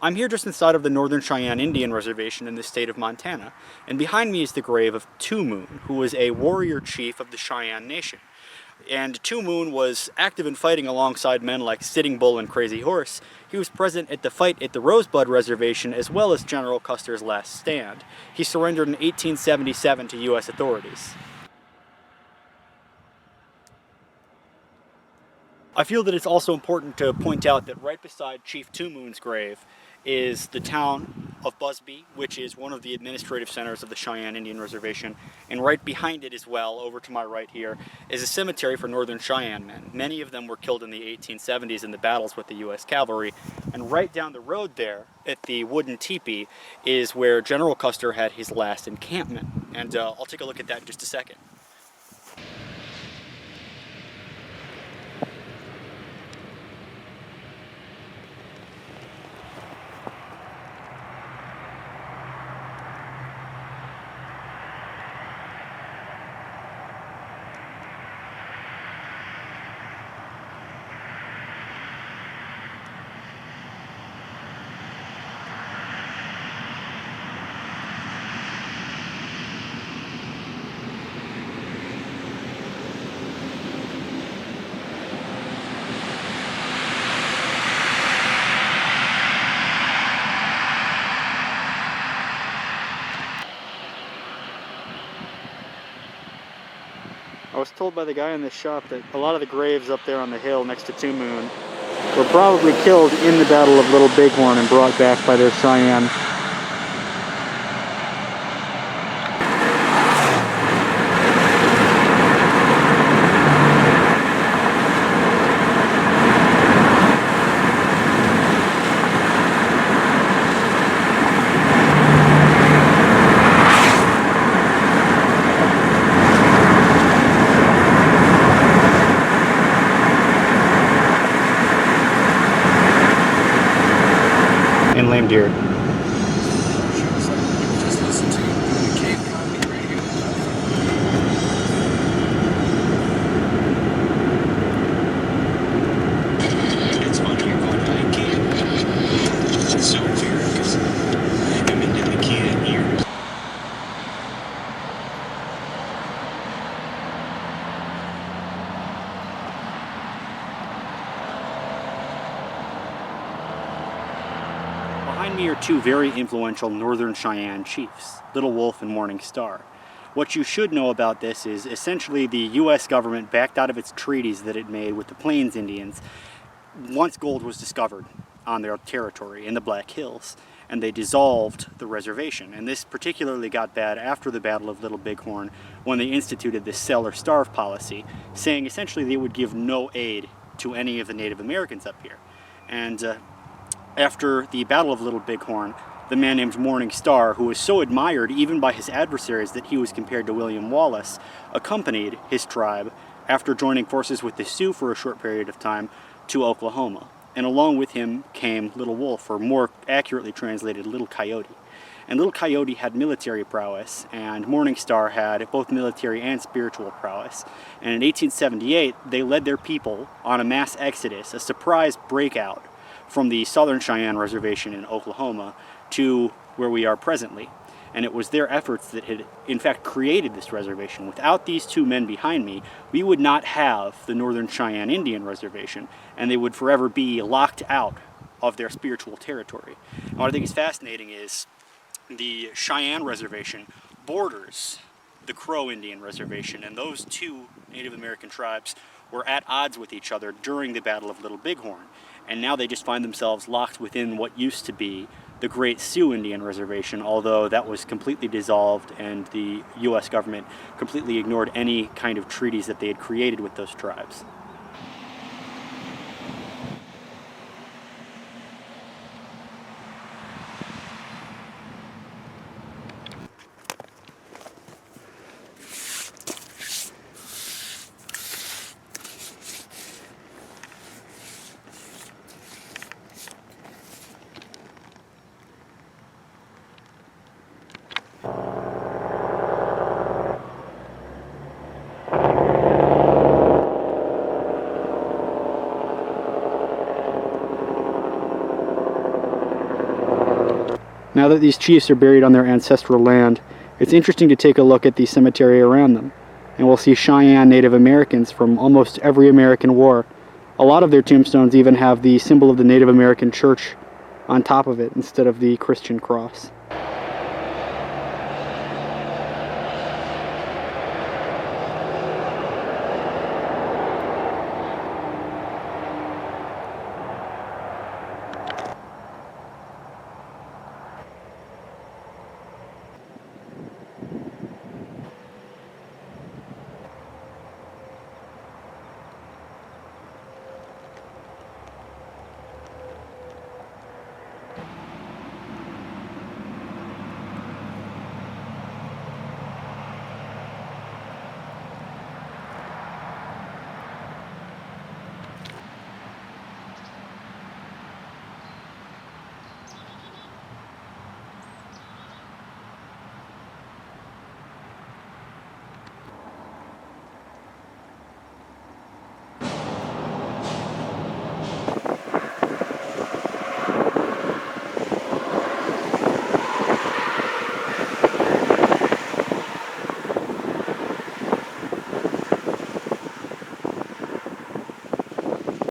I'm here just inside of the Northern Cheyenne Indian Reservation in the state of Montana, and behind me is the grave of Two Moon, who was a warrior chief of the Cheyenne Nation. And Two Moon was active in fighting alongside men like Sitting Bull and Crazy Horse. He was present at the fight at the Rosebud Reservation as well as General Custer's last stand. He surrendered in 1877 to U.S. authorities. I feel that it's also important to point out that right beside Chief Two Moon's grave is the town of Busby, which is one of the administrative centers of the Cheyenne Indian Reservation, and right behind it as well, over to my right here, is a cemetery for Northern Cheyenne men. Many of them were killed in the 1870s in the battles with the U.S. cavalry, and right down the road there, at the wooden teepee, is where General Custer had his last encampment, and I'll take a look at that in just a second. I was told by the guy in this shop that a lot of the graves up there on the hill next to Two Moon were probably killed in the Battle of Little Bighorn and brought back by their Cheyenne. And lame deer. It's funny you're going to camp. It's so weird because I come into the camp here. Behind me are two very influential Northern Cheyenne chiefs, Little Wolf and Morning Star. What you should know about this is essentially the U.S. government backed out of its treaties that it made with the Plains Indians once gold was discovered on their territory in the Black Hills, and they dissolved the reservation. And this particularly got bad after the Battle of Little Bighorn, when they instituted the sell or starve policy, saying essentially they would give no aid to any of the Native Americans up here. And after the Battle of Little Bighorn, the man named Morning Star, who was so admired even by his adversaries that he was compared to William Wallace, accompanied his tribe after joining forces with the Sioux for a short period of time to Oklahoma. And along with him came Little Wolf, or more accurately translated, Little Coyote. And Little Coyote had military prowess, and Morning Star had both military and spiritual prowess. And in 1878, they led their people on a mass exodus, a surprise breakout from the Southern Cheyenne Reservation in Oklahoma to where we are presently. And it was their efforts that had, in fact, created this reservation. Without these two men behind me, we would not have the Northern Cheyenne Indian Reservation, and they would forever be locked out of their spiritual territory. And what I think is fascinating is the Cheyenne Reservation borders the Crow Indian Reservation, and those two Native American tribes were at odds with each other during the Battle of Little Bighorn. And now they just find themselves locked within what used to be the Great Sioux Indian Reservation, although that was completely dissolved and the U.S. government completely ignored any kind of treaties that they had created with those tribes. Now that these chiefs are buried on their ancestral land, it's interesting to take a look at the cemetery around them, and we'll see Cheyenne Native Americans from almost every American war. A lot of their tombstones even have the symbol of the Native American church on top of it instead of the Christian cross.